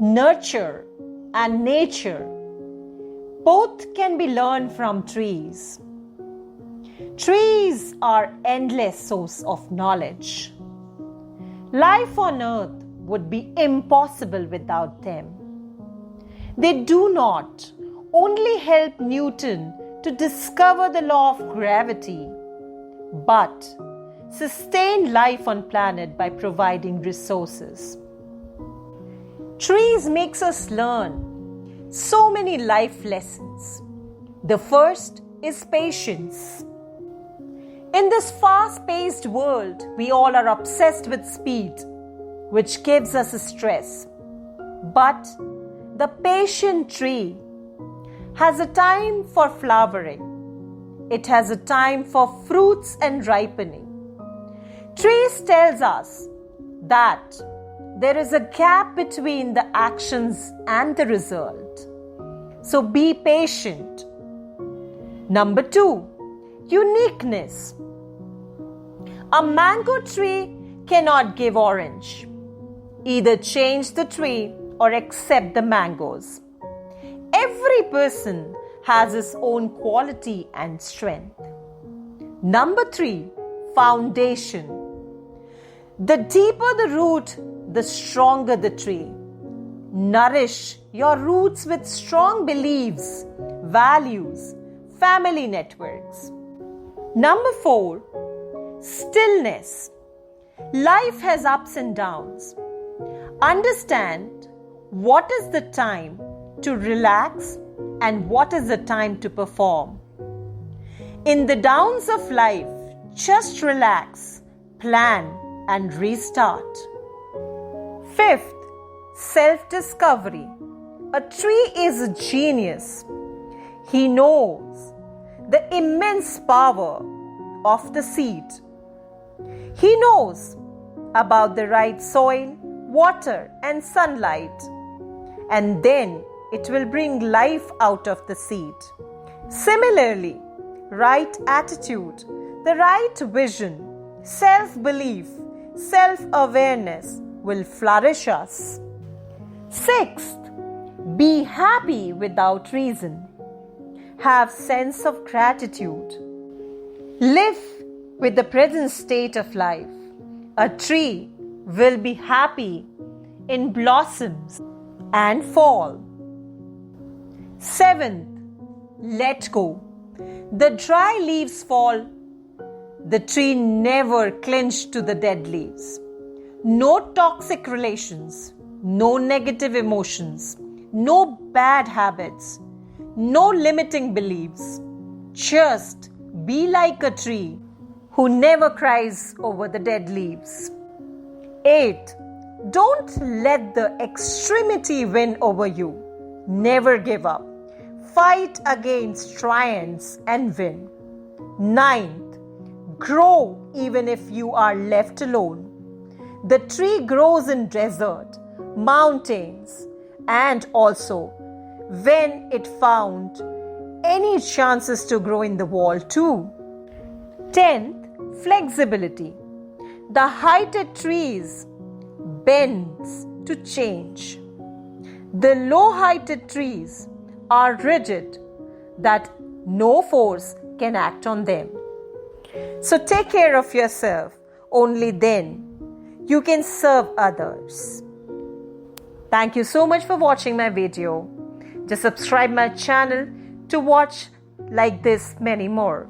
nurture, and nature, both can be learned from trees. Trees are endless source of knowledge. Life on earth would be impossible without them. They do not only help Newton to discover the law of gravity, but sustain life on planet by providing resources. Trees makes us learn so many life lessons. The first is patience. In this fast-paced world, we all are obsessed with speed, which gives us stress. But the patient tree has a time for flowering. It has a time for fruits and ripening. Trees tells us that there is a gap between the actions and the result. So be patient. Number 2, uniqueness. A mango tree cannot give orange. Either change the tree or accept the mangoes. Every person has his own quality and strength. Number 3, foundation. The deeper the root, the stronger the tree. Nourish your roots with strong beliefs, values, family networks. Number 4, stillness. Life has ups and downs. Understand what is the time to relax and what is the time to perform. In the downs of life, just relax, plan, and restart. 5th, self-discovery. A tree is a genius. He knows the immense power of the seed. He knows about the right soil, water, and sunlight, and then it will bring life out of the seed. Similarly, right attitude, the right vision, self-belief, self-awareness will flourish us. 6th, be happy without reason. Have sense of gratitude. Live with the present state of life. A tree will be happy in blossoms and fall. 7th, let go. The dry leaves fall. The tree never clings to the dead leaves. No toxic relations, no negative emotions, no bad habits, no limiting beliefs. Just be like a tree who never cries over the dead leaves. 8. Don't let the extremity win over you. Never give up. Fight against giants and win. 9th, grow even if you are left alone. The tree grows in desert, mountains, and also when it found any chances to grow in the wall too. 10th, flexibility. The heighted trees bends to change. The low-heighted trees are rigid that no force can act on them. So take care of yourself. Only then you can serve others. Thank you so much for watching my video. Just subscribe my channel to watch like this many more.